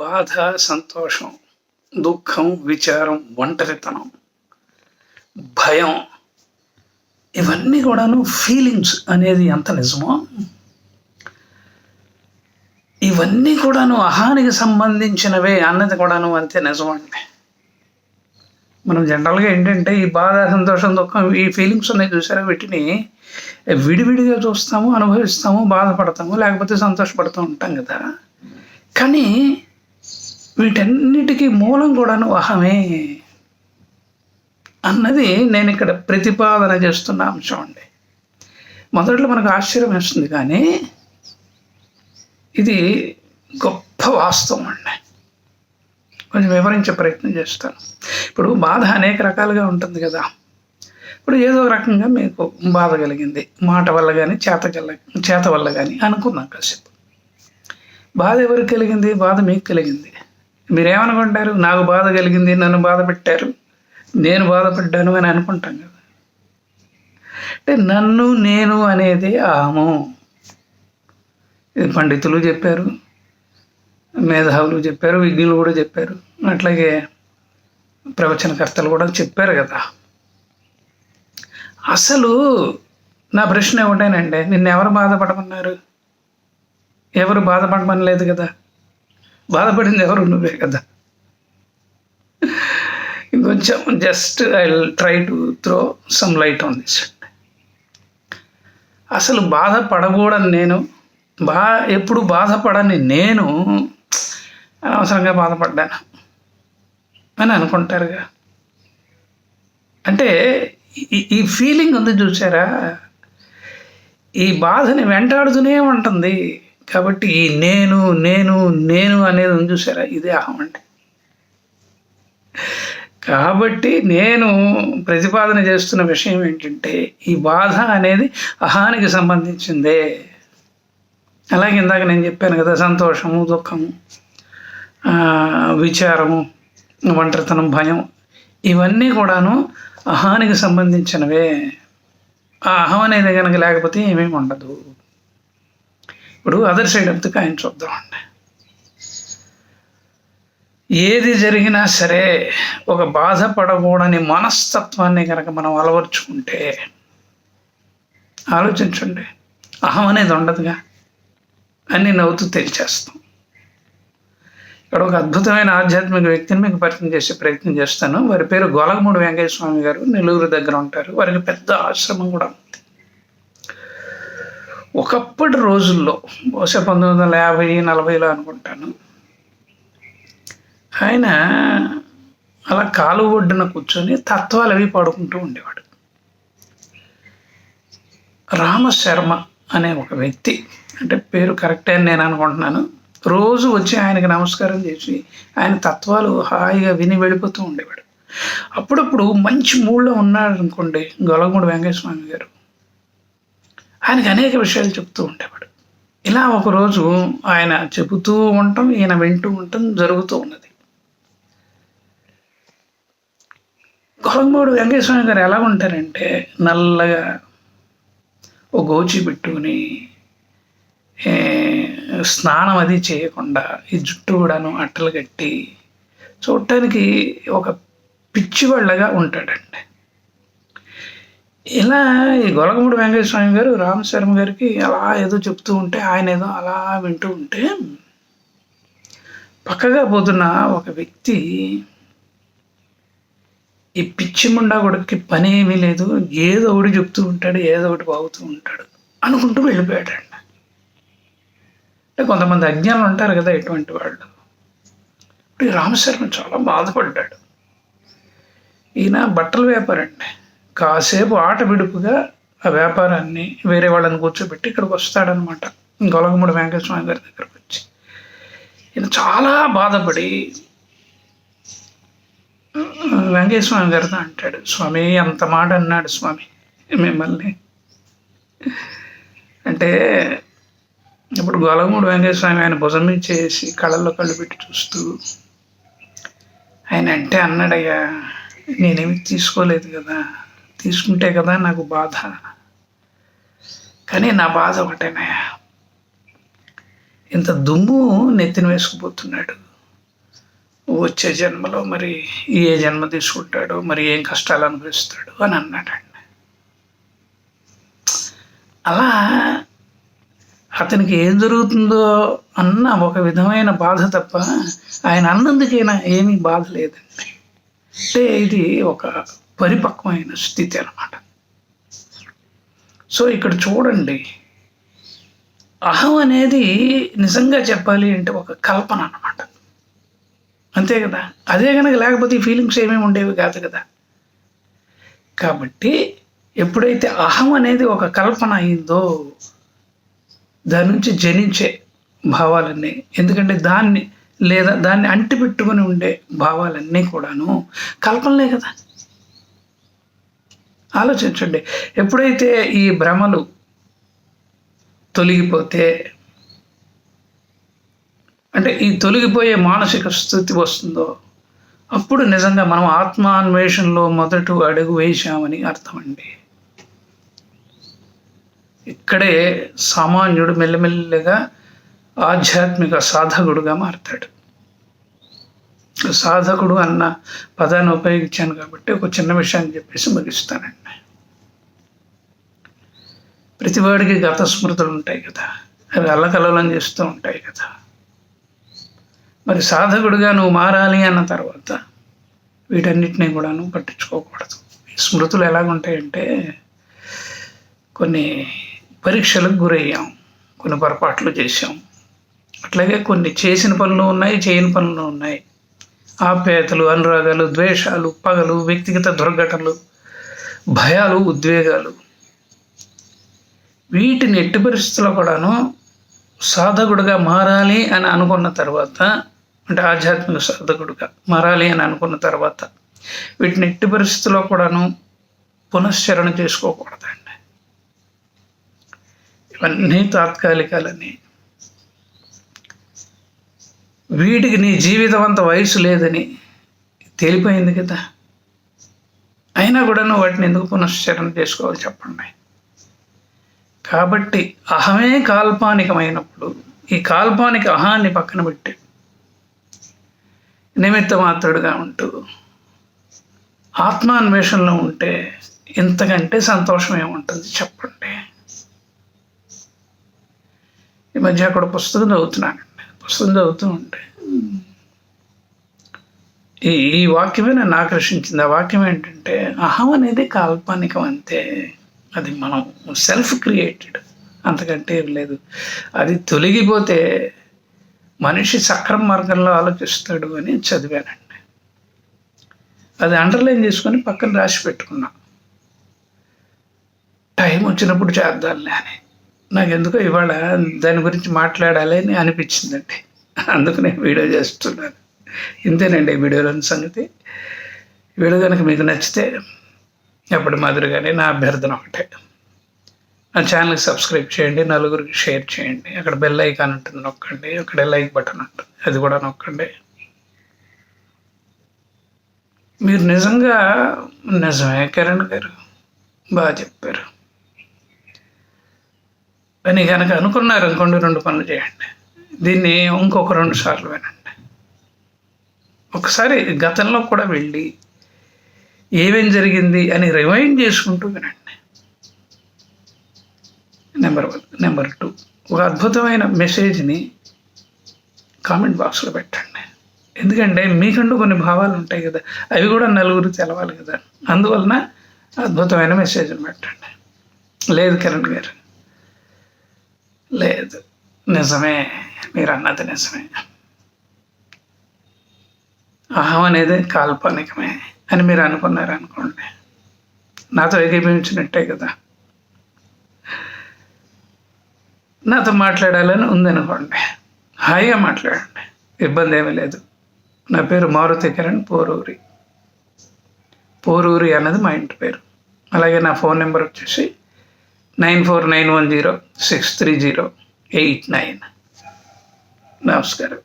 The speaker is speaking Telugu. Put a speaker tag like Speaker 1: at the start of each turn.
Speaker 1: బాధ, సంతోషం, దుఃఖం, విచారం, ఒంటరితనం, భయం ఇవన్నీ కూడాను ఫీలింగ్స్ అనేది ఎంత నిజమో ఇవన్నీ కూడాను అహానికి సంబంధించినవే అన్నది కూడాను అంతే నిజమండి. మనం జనరల్గా ఏంటంటే ఈ బాధ, సంతోషం, దుఃఖం ఈ ఫీలింగ్స్ ఉన్నాయి చూసారా, వీటిని విడివిడిగా చూస్తాము, అనుభవిస్తాము, బాధపడతాము, లేకపోతే సంతోషపడుతూ ఉంటాం కదా. కానీ వీటన్నిటికీ మూలం కూడాను అహమే అన్నది నేను ఇక్కడ ప్రతిపాదన చేస్తున్న అంశం అండి. మొదట్లో మనకు ఆశ్చర్యం వేస్తుంది, కానీ ఇది గొప్ప వాస్తవం అండి. కొంచెం వివరించే ప్రయత్నం చేస్తాను. ఇప్పుడు బాధ అనేక రకాలుగా ఉంటుంది కదా. ఇప్పుడు ఏదో రకంగా మీకు బాధ కలిగింది, మాట వల్ల కానీ చేత వల్ల కానీ అనుకుందాం కాసేపు. బాధ ఎవరికి కలిగింది? బాధ మీకు కలిగింది. మీరేమనుకుంటారు? నాకు బాధ కలిగింది, నన్ను బాధ పెట్టారు, నేను బాధపడ్డాను అని అనుకుంటాం కదా. అంటే నన్ను నేను అనేది అహము. ఇది పండితులు చెప్పారు, మేధావులు చెప్పారు, విజ్ఞులు కూడా చెప్పారు, అట్లాగే ప్రవచనకర్తలు కూడా చెప్పారు కదా. అసలు నా ప్రశ్న ఏమిటేనంటే, నిన్నెవరు బాధపడమన్నారు? ఎవరు బాధపడమనలేదు కదా. బాధపడింది ఎవరు? నువ్వే కదా. ఇంకొంచెం just I will try to throw some light on this. అసలు బాధపడకూడని నేను, ఎప్పుడు బాధపడని నేను అనవసరంగా బాధపడ్డాను అని అనుకుంటారుగా. అంటే ఈ ఫీలింగ్ ఉంది చూసారా, ఈ బాధని వెంటాడుతూనే ఉంటుంది. కాబట్టి ఈ నేను నేను నేను అనేది ఉంది చూసారా, ఇదే అహం అండి. కాబట్టి నేను ప్రతిపాదన చేస్తున్న విషయం ఏంటంటే, ఈ బాధ అనేది అహానికి సంబంధించిందే. అలాగే ఇందాక నేను చెప్పాను కదా, సంతోషము, దుఃఖము, విచారము, ఒంటరితనం, భయం ఇవన్నీ కూడాను అహానికి సంబంధించినవే. ఆ అహం అనేది కనుక లేకపోతే ఏమేమి ఉండదు. ఇప్పుడు other side of the coin చూద్దామండి. ఏది జరిగినా సరే ఒక బాధపడకూడని మనస్తత్వాన్ని కనుక మనం అలవర్చుకుంటే, ఆలోచించండి, అహం అనేది ఉండదుగా, అన్నీ నవ్వుతూ తెలిచేస్తాం. ఇక్కడ ఒక అద్భుతమైన ఆధ్యాత్మిక వ్యక్తిని మీకు పరిచయం చేసే ప్రయత్నం చేస్తాను. వారి పేరు గొలగమూడి వెంకయ్య స్వామి గారు. నెల్లూరు దగ్గర ఉంటారు. వారికి పెద్ద ఆశ్రమం కూడా ఉంది. ఒకప్పటి రోజుల్లో, బహుశా 1950-40లో అనుకుంటాను, ఆయన అలా కాలువ ఒడ్డున కూర్చొని తత్వాలు అవి పాడుకుంటూ ఉండేవాడు. రామశర్మ అనే ఒక వ్యక్తి, అంటే పేరు కరెక్టే అని నేను అనుకుంటున్నాను, రోజు వచ్చి ఆయనకి నమస్కారం చేసి ఆయన తత్వాలు హాయిగా విని వెళ్ళిపోతూ ఉండేవాడు. అప్పుడప్పుడు మంచి మూడ్లో ఉన్నాడు అనుకోండి గొలగమూడి వెంకయ్య స్వామి గారు, ఆయనకి అనేక విషయాలు చెప్తూ ఉండేవాడు. ఇలా ఒకరోజు ఆయన చెబుతూ ఉండటం, ఈయన వింటూ ఉండటం జరుగుతూ ఉన్నది. గొలగమూడి వెంకయ్య స్వామి గారు ఎలా ఉంటారంటే, నల్లగా ఓ గోచి పెట్టుకుని, స్నానం అది చేయకుండా ఈ జుట్టు కూడాను అట్టలు కట్టి చూడటానికి ఒక పిచ్చివాళ్ళగా ఉంటాడండి. ఇలా ఈ గొలగమూడి వెంకయ్య స్వామి గారు రామశర్మ గారికి అలా ఏదో చెప్తూ ఉంటే, ఆయన ఏదో అలా వింటూ ఉంటే, పక్కగా పోతున్న ఒక వ్యక్తి, ఈ పిచ్చి ముండా కొడుకుకి పని ఏమీ లేదు, ఏదో ఒకటి చెప్తూ ఉంటాడు, ఏదో ఒకటి బాగుతూ ఉంటాడు అనుకుంటూ వెళ్ళిపోయాడండి. అంటే కొంతమంది అజ్ఞానులు ఉంటారు కదా ఇటువంటి వాళ్ళు. ఇప్పుడు ఈ రామశర్మ చాలా బాధపడ్డాడు. ఈయన బట్టల వ్యాపారండి. కాసేపు ఆట విడుపుగా ఆ వ్యాపారాన్ని వేరే వాళ్ళని కూర్చోబెట్టి ఇక్కడికి వస్తాడనమాట, గొలగమూడి వెంకయ్య స్వామి గారి దగ్గరకు వచ్చి. ఈయన చాలా బాధపడి వెంకయ్య స్వామి గారితో అంటాడు, స్వామి అంత మాట అన్నాడు స్వామి మిమ్మల్ని అంటే. ఇప్పుడు గొలగమూడి వెంకయ్య స్వామి ఆయన భుజం మీద చేసి కళ్ళల్లో కళ్ళు పెట్టి చూస్తూ ఆయన అంటే అన్నాడయ్యా, నేనేమి తీసుకోలేదు కదా, తీసుకుంటే కదా నాకు బాధ, కానీ నా బాధ ఒకటేనాయా, ఇంత దుమ్ము నెత్తిన వేసుకుపోతున్నాడు, వచ్చే జన్మలో మరి ఏ జన్మ తీసుకుంటాడో, మరి ఏం కష్టాలు అనుభవిస్తాడు అని అన్నాడండి. అలా అతనికి ఏం జరుగుతుందో అన్న ఒక విధమైన బాధ తప్ప ఆయన అన్నందుకైనా ఏమీ బాధ లేదండి. అంటే ఇది ఒక పరిపక్వమైన స్థితి అన్నమాట. సో ఇక్కడ చూడండి, అహం అనేది నిజంగా చెప్పాలి అంటే ఒక కల్పన అన్నమాట. అంతే కదా. అదే కనుక లేకపోతే ఈ ఫీలింగ్స్ ఏమేమి ఉండేవి కాదు కదా. కాబట్టి ఎప్పుడైతే అహం అనేది ఒక కల్పన అయిందో దాని నుంచి జనించే భావాలన్నీ, ఎందుకంటే దాన్ని లేదా దాన్ని అంటిపెట్టుకుని ఉండే భావాలన్నీ కూడాను కల్పనలే కదా. ఆలోచించండి, ఎప్పుడైతే ఈ భ్రమలు తొలగిపోతే, అంటే ఈ తొలగిపోయే మానసిక స్థితి వస్తుందో అప్పుడు నిజంగా మనం ఆత్మాన్వేషణలో మొదటి అడుగు వేశామని అర్థం అండి. ఇక్కడే సామాన్యుడు మెల్లమెల్లగా ఆధ్యాత్మిక సాధకుడుగా మారతాడు. సాధకుడు అన్న పదాన్ని ఉపయోగించాను కాబట్టి ఒక చిన్న విషయాన్ని చెప్పేసి ముగిస్తానండి. ప్రతివాడికి గత స్మృతులు ఉంటాయి కదా, అవి అల్లకల్లోలం చేస్తూ ఉంటాయి కదా. మరి సాధకుడిగా నువ్వు మారాలి అన్న తర్వాత వీటన్నిటినీ కూడాను పట్టించుకోకూడదు. ఈ స్మృతులు ఎలాగుంటాయంటే, కొన్ని పరీక్షలకు గురయ్యాం, కొన్ని పొరపాట్లు చేసాం, అట్లాగే కొన్ని చేసిన పనులు ఉన్నాయి, చేయని పనులు ఉన్నాయి. ఆప్యాయతలు, అనురాగాలు, ద్వేషాలు, పగలు, వ్యక్తిగత దుర్ఘటనలు, భయాలు, ఉద్వేగాలు, వీటిని ఎట్టి పరిస్థితుల్లో కూడాను సాధకుడుగా మారాలి అని అనుకున్న తర్వాత, అంటే ఆధ్యాత్మిక సాధకుడుగా మారాలి అని అనుకున్న తర్వాత వీటిని ఎట్టి పరిస్థితుల్లో కూడాను పునశ్చరణ చేసుకోకూడదండి. ఇవన్నీ తాత్కాలికాలని, వీటికి నీ జీవితం అంత వయసు లేదని తేలిపోయింది కదా. అయినా కూడా నువ్వు వాటిని ఎందుకు పునశ్చరణ చేసుకోవాలి చెప్పండి. కాబట్టి అహమే కాల్పానికమైనప్పుడు ఈ కాల్పానిక అహాన్ని పక్కన పెట్టి నిమిత్త మాత్రుడుగా ఉంటూ ఆత్మాన్వేషణలో ఉంటే ఇంతకంటే సంతోషం ఏముంటుంది చెప్పండి. ఈ మధ్య అక్కడ పుస్తకం చదువుతున్నానండి. పుస్తకం చదువుతూ ఉంటే ఈ వాక్యమే నన్ను ఆకర్షించింది. ఆ వాక్యం ఏంటంటే, అహం అనేది కాల్పనికం అంతే, అది మనం సెల్ఫ్ క్రియేటెడ్, అంతకంటే ఏం లేదు. అది తొలగిపోతే మనిషి సక్రమ మార్గంలో ఆలోచిస్తాడు అని చదివానండి. అది అండర్లైన్ చేసుకొని పక్కన రాసి పెట్టుకున్నా. టైం వచ్చినప్పుడు చేద్దాంలే అని. నాకు ఎందుకో ఇవాళ దాని గురించి మాట్లాడాలి అని అనిపించిందండి. అందుకు నేను వీడియో చేస్తున్నాను. ఇంతేనండి ఈ వీడియోలోని సంగతి. వీడియో కనుక మీకు నచ్చితే ఎప్పటి మాదిరిగానే నా అభ్యర్థన ఒకటే, నా ఛానల్కి సబ్స్క్రైబ్ చేయండి, నలుగురికి షేర్ చేయండి. అక్కడ బెల్ ఐకాన్ ఉంటుంది నొక్కండి, అక్కడ లైక్ బటన్ ఉంటుంది అది కూడా నొక్కండి. మీరు నిజంగా నిజమే కిరణ్ గారు బాగా చెప్పారు అని కనుక అనుకున్నారు అనుకోండి, 2 పనులు చేయండి. దీన్ని ఇంకొక 2 సార్లు వినండి. ఒకసారి గతంలో కూడా వెళ్ళి ఏమేం జరిగింది అని రిమైండ్ చేసుకుంటూ వినండి. నెంబర్ 1. నెంబర్ 2, ఒక అద్భుతమైన మెసేజ్ని కామెంట్ బాక్స్లో పెట్టండి. ఎందుకంటే మీకంటూ కొన్ని భావాలు ఉంటాయి కదా, అవి కూడా నలుగురు తెలవాలి కదా. అందువలన అద్భుతమైన మెసేజ్ని పెట్టండి. లేదు కిరణ్ గారు, లేదు, నిజమే, మీరు అన్నది నిజమే, అహం అనేది కాల్పనికమే అని మీరు అనుకున్నారు అనుకోండి, నాతో ఏకీభవించినట్టే కదా. నాతో మాట్లాడాలని ఉందనుకోండి, హాయిగా మాట్లాడండి, ఇబ్బంది ఏమీ లేదు. నా పేరు మారుతి కిరణ్, పోరూరి అన్నది మా ఇంటి పేరు. అలాగే నా ఫోన్ నెంబర్ వచ్చేసి 9491063089. నమస్కారం.